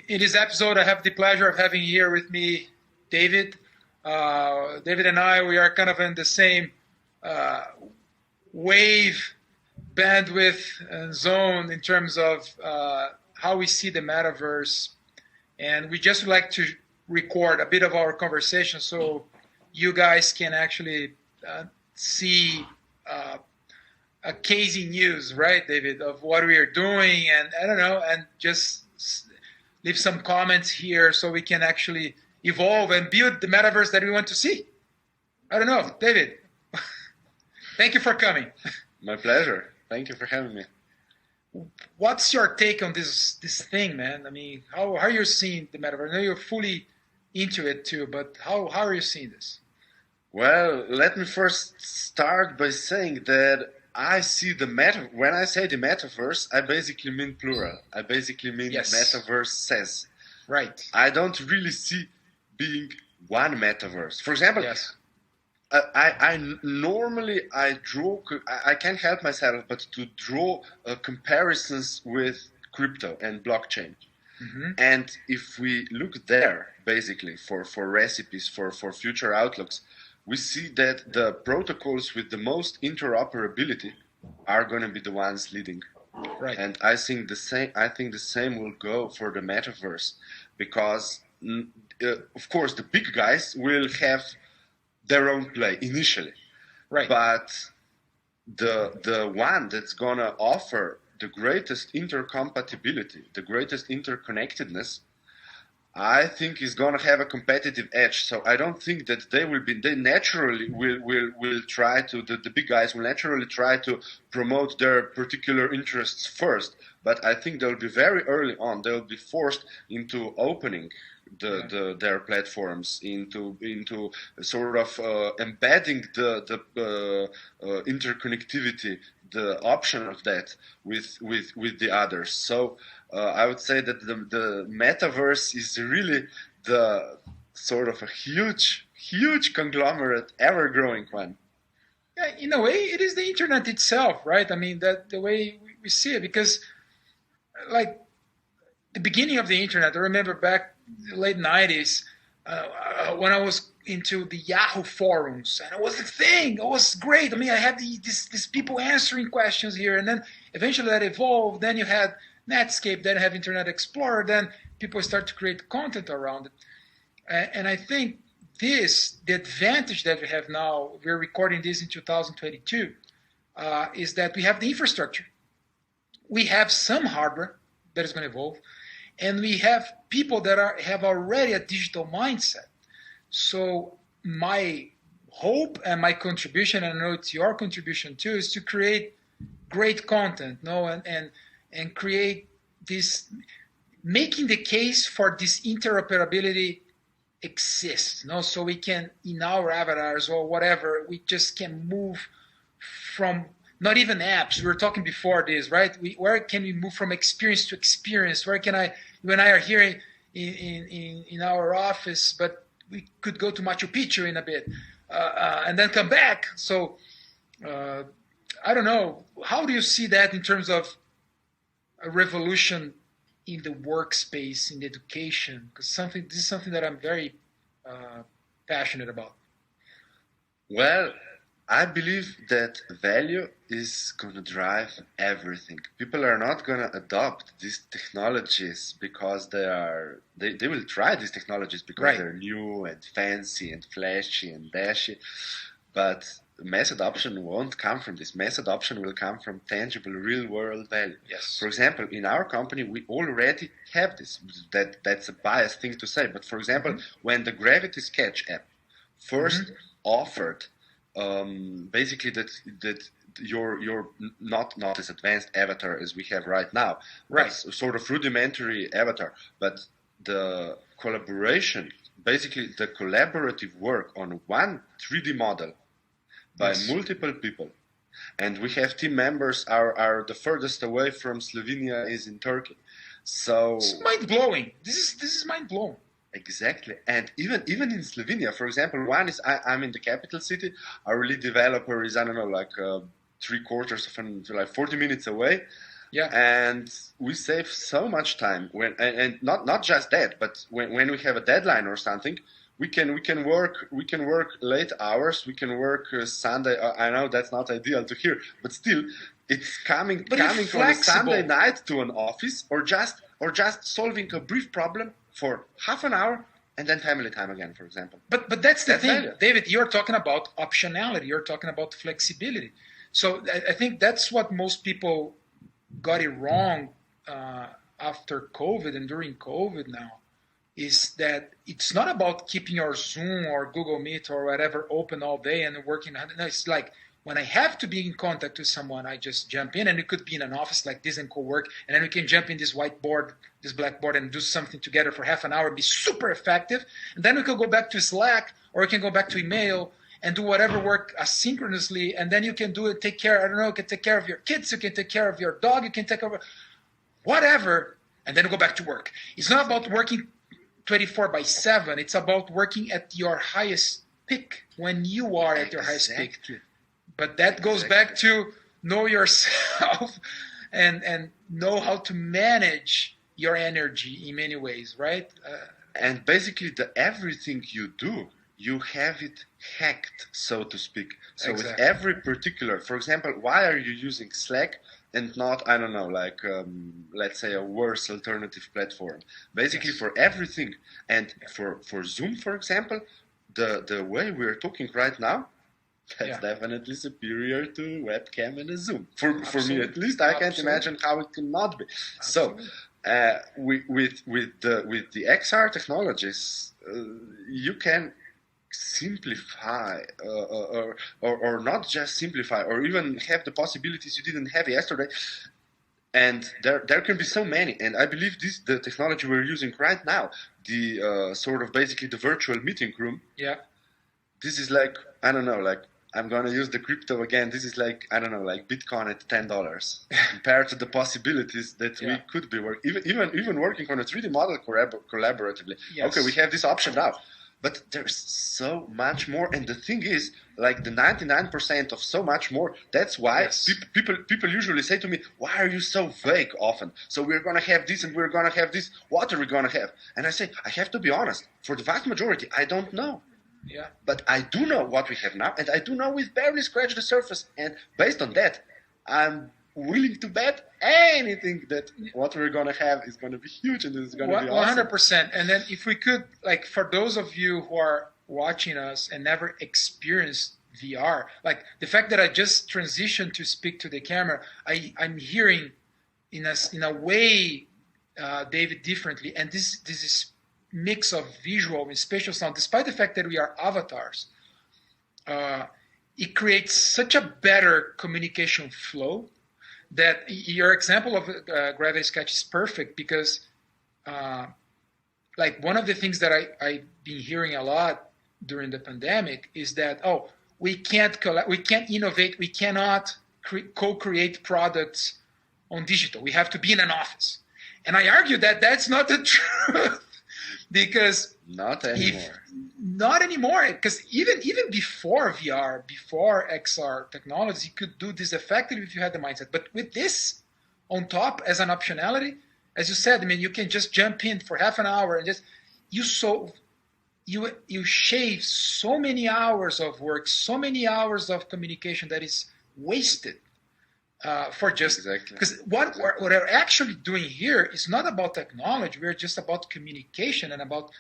In this episode, I have the pleasure of having here with me David. David and I, we are kind of in the same uh, wave, bandwidth, and zone in terms of how we see the metaverse. And we just would like to record a bit of our conversation so you guys can actually see a casey news, right, David, of what we are doing, and I don't know, and just leave some comments here so we can actually evolve and build the metaverse that we want to see. I don't know, David. Thank you for coming. My pleasure. Thank you for having me. What's your take on this thing, man? I mean, how are you seeing the metaverse? I know you're fully into it too, but how are you seeing this? Well, let me first start by saying that I see the meta. When I say the metaverse, I basically mean plural. I basically mean Yes. metaverse says. Right. I don't really see being one metaverse. For example, Yes. normally I draw. I can't help myself but to draw comparisons with crypto and blockchain. Mm-hmm. And if we look there, basically for recipes for future outlooks, we see that the protocols with the most interoperability are going to be the ones leading. Right. And I think the same. I think the same will go for the metaverse, because of course the big guys will have their own play initially, Right. but the one that's gonna offer the greatest intercompatibility, the greatest interconnectedness, I think is gonna have a competitive edge. So I don't think that they will be. They naturally will try to. The big guys will naturally try to promote their particular interests first. But I think they'll be very early on. They'll be forced into opening their platforms, into sort of embedding the interconnectivity, the option of that with the others. So I would say that the metaverse is really the sort of a huge conglomerate, ever growing one. Yeah, in a way, it is the internet itself, right? I mean, that the way we see it, because like the beginning of the internet, I remember back in the late 90s when I was into the Yahoo forums, and it was the thing. It was great. I mean, I had these people answering questions here, and then eventually that evolved. Then you had Netscape, then you have Internet Explorer, then people start to create content around it. And I think the advantage that we have now, we're recording this in 2022, is that we have the infrastructure. We have some hardware that is going to evolve, and we have people that have already a digital mindset. So my hope and my contribution, and I know it's your contribution too, is to create great content, and create this, making the case for this interoperability exist, so we can, in our avatars or whatever, we just can move from, not even apps. We were talking before this, right? Where can we move from experience to experience? Where can you and I are here in our office, but we could go to Machu Picchu in a bit, and then come back. So I don't know. How do you see that in terms of a revolution in the workspace, in the education? Because this is something that I'm very passionate about. Well, I believe that value is going to drive everything. People are not going to adopt these technologies because they will try these technologies because Right. they're new and fancy and flashy and dashy, but mass adoption won't come from this. Mass adoption will come from tangible, real-world value. Yes. For example, in our company, we already have this. That's a biased thing to say, but for example, when the Gravity Sketch app first offered basically that your not as advanced avatar as we have right now, Right. but sort of rudimentary avatar, but the collaboration, basically the collaborative work on one 3D model by Yes. multiple people. And we have team members are the furthest away from Slovenia is in Turkey. So It's mind blowing. This is mind blowing. exactly, and even in Slovenia, for example, one is I'm in the capital city. Our lead developer is, I don't know, like 3/4 of like 40 minutes away. Yeah. And we save so much time and not just that, but when we have a deadline or something, we can work late hours. We can work Sunday. I know that's not ideal to hear, but still, it's coming But you're on a Sunday flexible. night to an office, or just solving a brief problem for half an hour, and then family time again, for example. But that's the That's thing, value. David. You're talking about optionality. You're talking about flexibility. So I think that's what most people got it wrong after COVID and during COVID now, is that it's not about keeping your Zoom or Google Meet or whatever open all day and working. No, it's like when I have to be in contact with someone, I just jump in, and it could be in an office like this and co-work, and then we can jump in this whiteboard, this blackboard, and do something together for half an hour, be super effective, and then we can go back to Slack, or we can go back to email and do whatever work asynchronously, and then you can do it, take care, I don't know, you can take care of your kids, you can take care of your dog, you can take care of whatever, and then go back to work. It's not about working 24/7. It's about working at your highest peak when you are at your highest peak. But that goes back to know yourself and know how to manage your energy in many ways, right? And basically, everything you do, you have it hacked, so to speak. So with Exactly. every particular, for example, why are you using Slack and not, I don't know, like let's say a worse alternative platform? Basically, Yes. for everything, and for Zoom, for example, the way we're talking right now, that's Yeah. definitely superior to webcam and a Zoom. For me, Absolutely. at least, I can't Absolutely. imagine how it cannot be. So, Absolutely. with the XR technologies, you can simplify, or not just simplify, or even have the possibilities you didn't have yesterday. And there can be so many. And I believe the technology we're using right now, the sort of basically the virtual meeting room. Yeah. This is like, I don't know, like, I'm gonna use the crypto again. This is like, I don't know, like Bitcoin at $10 compared to the possibilities that we Yeah. could be working, even working on a 3D model collaboratively. Yes. Okay, we have this option now, but there's so much more. And the thing is, like the 99% of so much more. That's why Yes. people usually say to me, "Why are you so vague often? So we're gonna have this and we're gonna have this. What are we gonna have?" And I say, I have to be honest. For the vast majority, I don't know. Yeah. But I do know what we have now, and I do know we've barely scratched the surface. And based on that, I'm willing to bet anything that what we're gonna have is gonna be huge and it's gonna be awesome. 100%. And then if we could, like, for those of you who are watching us and never experienced VR, like the fact that I just transitioned to speak to the camera, I'm hearing in a way, David, differently. And this is mix of visual and spatial sound, despite the fact that we are avatars, it creates such a better communication flow that your example of Gravity Sketch is perfect, because like one of the things that I've been hearing a lot during the pandemic is that, oh, we can't innovate, we cannot co-create products on digital. We have to be in an office. And I argue that that's not the truth. Because not anymore. Not anymore. Because even before VR, before XR technology, you could do this effectively if you had the mindset. But with this on top as an optionality, as you said, I mean, you can just jump in for half an hour and just you shave so many hours of work, so many hours of communication that is wasted. For just because what we're actually doing here is not about technology. We're just about communication and about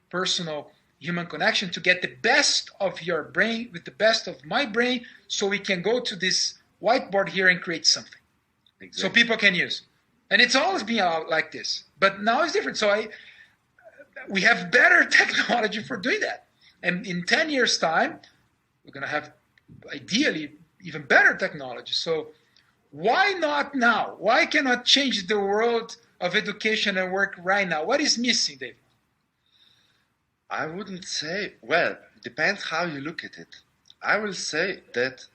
personal human connection to get the best of your brain with the best of my brain, so we can go to this whiteboard here and create something, so people can use. And it's always been like this, but now it's different. So we have better technology for doing that, and in 10 years' time, we're going to have ideally even better technology. So why not now? Why cannot change the world of education and work right now? What is missing, Dave? I wouldn't say, well, depends how you look at it. I will say that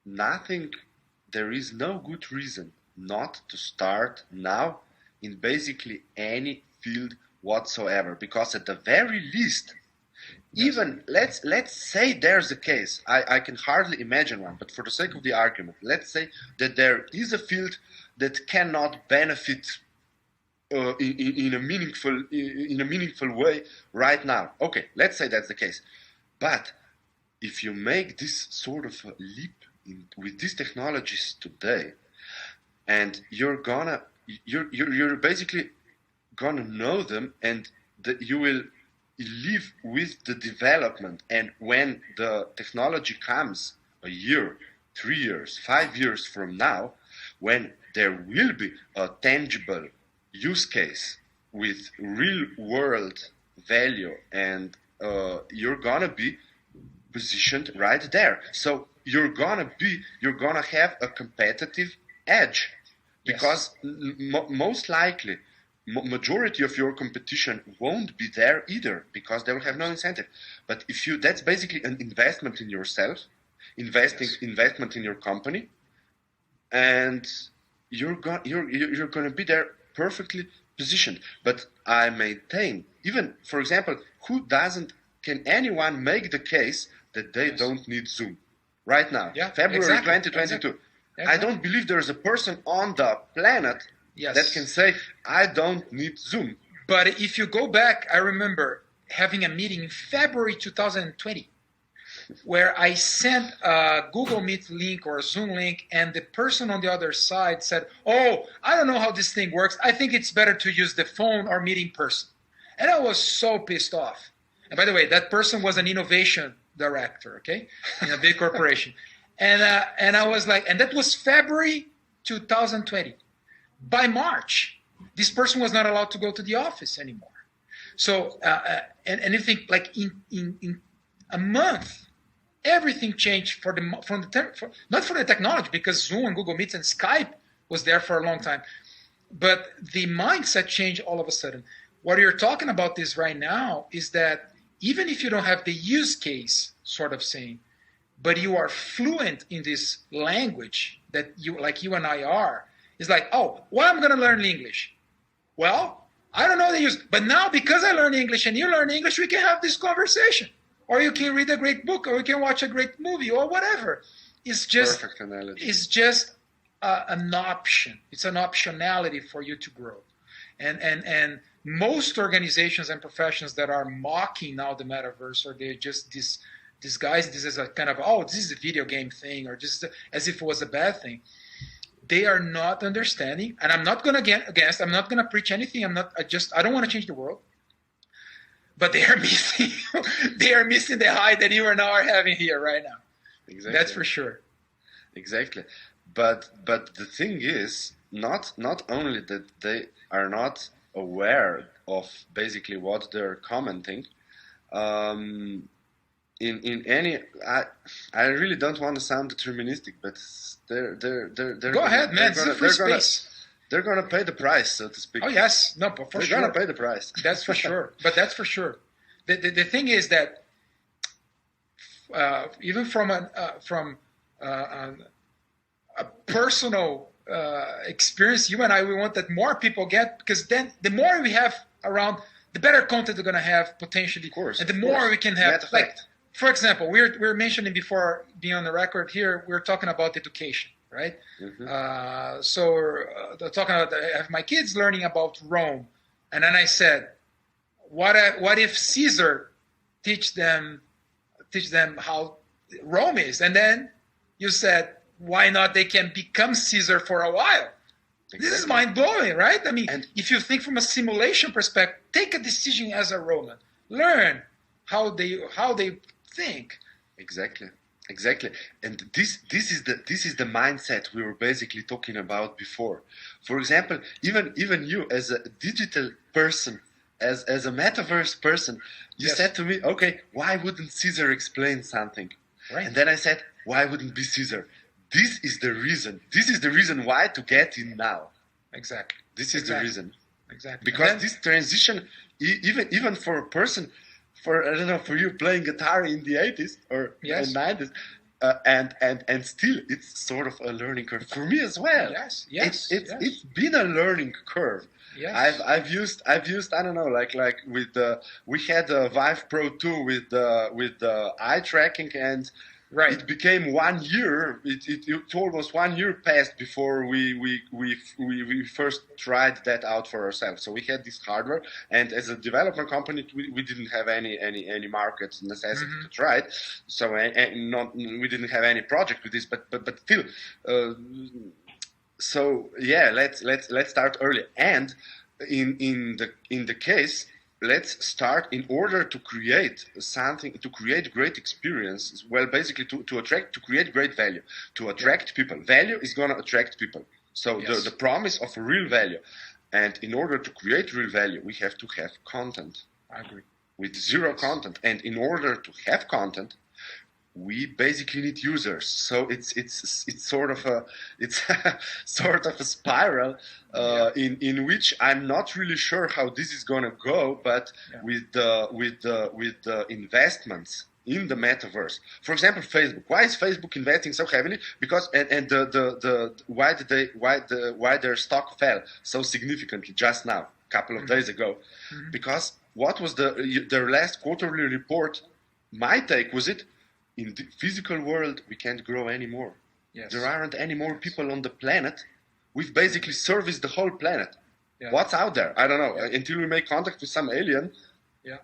there is no good reason not to start now in basically any field whatsoever, because at the very least, even let's say there's a case, I can hardly imagine one, but for the sake of the argument, let's say that there is a field that cannot benefit in a meaningful way right now. Okay, let's say that's the case. But if you make this sort of a leap with these technologies today, and you're basically gonna know them, and that you will live with the development. And when the technology comes a year, 3 years, 5 years from now, when there will be a tangible use case with real world value, and you're gonna be positioned right there. So you're gonna have a competitive edge, because most likely majority of your competition won't be there either, because they will have no incentive. But that's basically an investment in yourself, investment in your company, and you're going to be there perfectly positioned. But I maintain, even for example, can anyone make the case that they don't need Zoom right now, February 2022? Exactly. I don't believe there's a person on the planet that can say, I don't need Zoom. But if you go back, I remember having a meeting in February 2020 where I sent a Google Meet link or a Zoom link, and the person on the other side said, oh, I don't know how this thing works. I think it's better to use the phone or meet in person. And I was so pissed off. And by the way, that person was an innovation director, okay, in a big corporation. And I was like, and that was February 2020. By March, this person was not allowed to go to the office anymore. So, and you think, like in a month, everything changed not for the technology, because Zoom and Google Meets and Skype was there for a long time, but the mindset changed all of a sudden. What you're talking about this right now is that even if you don't have the use case sort of saying, but you are fluent in this language that you and I are, it's like, oh, well, I'm going to learn English. Well, I don't know the use, but now because I learn English and you learn English, we can have this conversation. Or you can read a great book, or you can watch a great movie, or whatever. It's just perfect analogy. It's just an option. It's an optionality for you to grow. And most organizations and professions that are mocking now the metaverse, or they're just disguise this as a kind of, oh, this is a video game thing, or just as if it was a bad thing. They are not understanding, and I'm not going to I'm not going to preach anything. I don't want to change the world. But they are missing the high that you and I are having here right now. Exactly. That's for sure. Exactly. But the thing is, not only that they are not aware of basically what they're commenting, in any, I really don't want to sound deterministic, but they're go ahead, man. It's a free space. They're going to pay the price, so to speak. Oh, yes. No, but for sure. They're going to pay the price. That's for sure. But that's for sure. The thing is that even from a personal experience, you and I, we want that more people get, because then the more we have around, the better content they're going to have potentially. Of course. And the more we can have. Like, for example, we're mentioning before being on the record here, we're talking about education. Right? Mm-hmm. So they're talking about, I have my kids learning about Rome. And then I said, what if Caesar teach them how Rome is? And then you said, why not they can become Caesar for a while? Exactly. This is mind-blowing, right? I mean, if you think from a simulation perspective, take a decision as a Roman. Learn how they think. Exactly, and this is the mindset we were basically talking about before. For example, even you as a digital person, as a metaverse person, you said to me, okay, why wouldn't Caesar explain something? Right. And then I said, why wouldn't be Caesar? This is the reason. This is the reason why to get in now. Exactly. This is the reason. Exactly. Because this transition, even for a person, for I don't know, for you playing guitar in the 80s or the 90s, and still it's sort of a learning curve for me as well. It's been a learning curve. Yes. I've used I don't know, like with we had a Vive Pro 2 with the eye tracking, and Right. It became 1 year. It almost 1 year passed before we first tried that out for ourselves. So we had this hardware, and as a development company, we didn't have any market necessity to try it. So we didn't have any project with this, but still. So yeah, let's start early. And in the case, let's start in order to create something, to create great experience. Well, basically to create great value, to attract people. Value is going to attract people. So the promise of real value. And in order to create real value, we have to have content. I agree. With zero content. And in order to have content, we basically need users. So it's sort of a sort of a spiral in which I'm not really sure how this is going to go, but with the investments in the metaverse. For example, Facebook. Why is Facebook investing so heavily? Because why their stock fell so significantly just now, a couple of days ago? Because what was their last quarterly report? My take was in the physical world, we can't grow anymore. Yes. There aren't any more people on the planet. We've basically serviced the whole planet. Yeah. What's out there? I don't know. Until we make contact with some alien,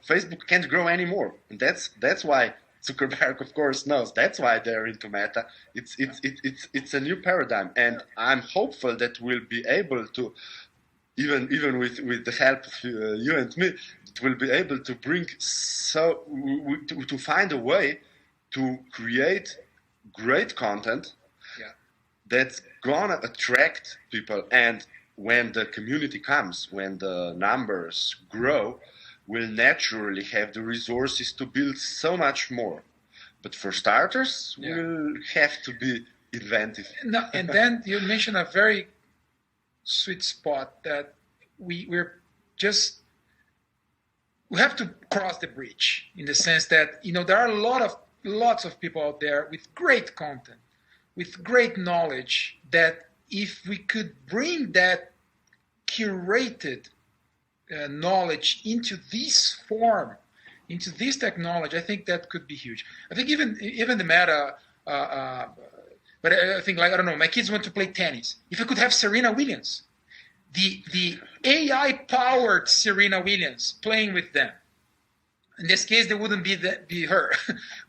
Facebook can't grow anymore. And that's why Zuckerberg, of course, knows. That's why they're into Meta. It's a new paradigm. And I'm hopeful that we'll be able to, even with the help of you and me, we'll be able to bring to find a way to create great content that's gonna attract people. And when the community comes, when the numbers grow, we'll naturally have the resources to build so much more. But for starters, we'll have to be inventive. No, and then you mentioned a very sweet spot that we have to cross the bridge, in the sense that there are lots of people out there with great content, with great knowledge, that if we could bring that curated knowledge into this form, into this technology, I think that could be huge. I think even the Meta, but I think, like, I don't know, my kids want to play tennis. If I could have Serena Williams, the AI-powered Serena Williams, playing with them. In this case, they wouldn't be her,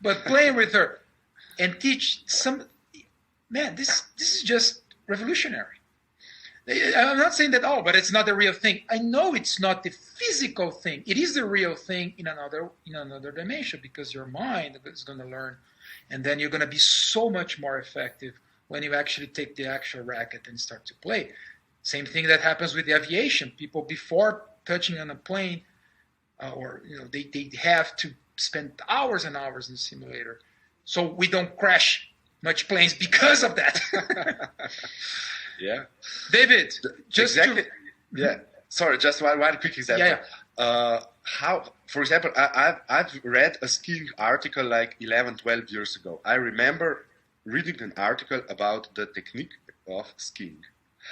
but playing with her and teach some. Man, this is just revolutionary. I'm not saying that all, but it's not the real thing. I know it's not the physical thing. It is the real thing in another dimension, because your mind is going to learn, and then you're going to be so much more effective when you actually take the actual racket and start to play. Same thing that happens with the aviation. People, before touching on a plane, they have to spend hours and hours in the simulator, so we don't crash much planes because of that. Yeah, David, just exactly. Sorry, just one quick example. How, for example, I've read a skiing article like 11, 12 years ago. I remember reading an article about the technique of skiing.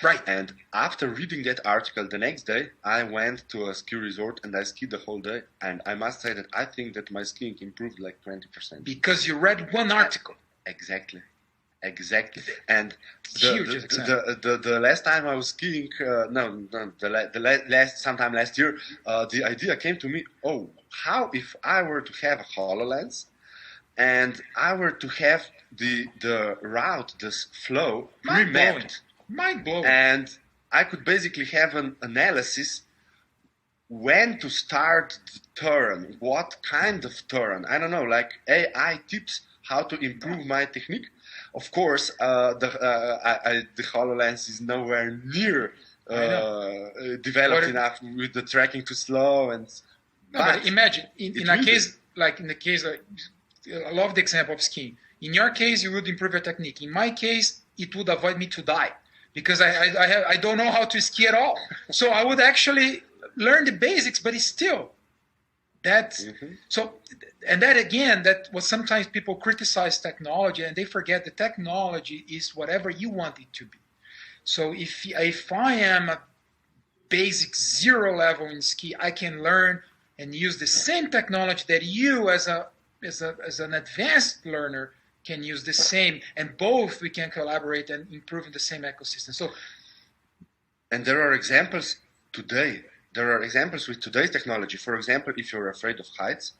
Right. And after reading that article, the next day, I went to a ski resort and I skied the whole day. And I must say that I think that my skiing improved like 20%. Because you read one article. Exactly. And the last time I was skiing, sometime last year, the idea came to me, how if I were to have a HoloLens and I were to have the route, this flow, remapped. Mind blowing. And I could basically have an analysis when to start the turn, what kind of turn. I don't know, like AI tips how to improve my technique. Of course, the HoloLens is nowhere near developed enough with the tracking too slow. But imagine, in a case like I love the example of skiing. In your case, you would improve your technique. In my case, it would avoid me to die, because I don't know how to ski at all. So I would actually learn the basics, but it's still so. And that, again, that was sometimes people criticize technology and they forget the technology is whatever you want it to be. So if I am a basic 0 level in ski, I can learn and use the same technology that you, as an advanced learner, can use the same, and both we can collaborate and improve in the same ecosystem. So, and there are examples today. There are examples with today's technology. For example, if you're afraid of heights,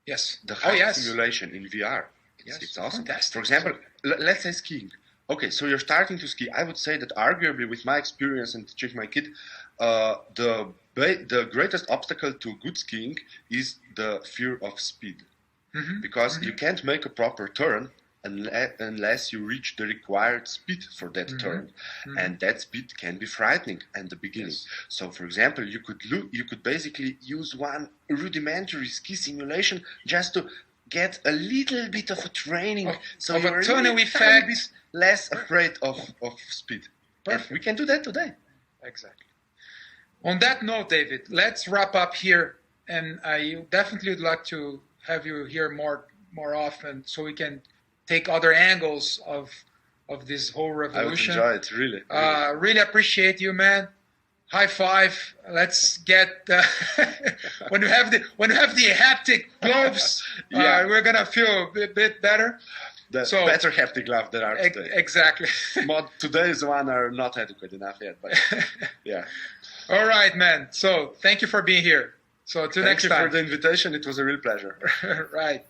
yes, the height simulation in VR, it's awesome. Fantastic. For example, let's say skiing. Okay, so you're starting to ski. I would say that arguably, with my experience and teaching my kid, the greatest obstacle to good skiing is the fear of speed, because you can't make a proper turn unless you reach the required speed for that turn, and that speed can be frightening at the beginning. Yes. So, for example, you could basically use one rudimentary ski simulation just to get a little bit of a training, so you're a tunnel effect, less afraid of speed. Perfect. And we can do that today. Exactly. On that note, David, let's wrap up here, and I definitely would like to have you here more often, so we can take other angles of this whole revolution. I would enjoy it, really. Really appreciate you, man. High five. Let's get when you have the haptic gloves, we're gonna feel a bit better. The better haptic gloves that are today. Exactly. Today's one are not adequate enough yet, but yeah. All right, man. So thank you for being here. So till next time. Thank you for the invitation. It was a real pleasure. Right.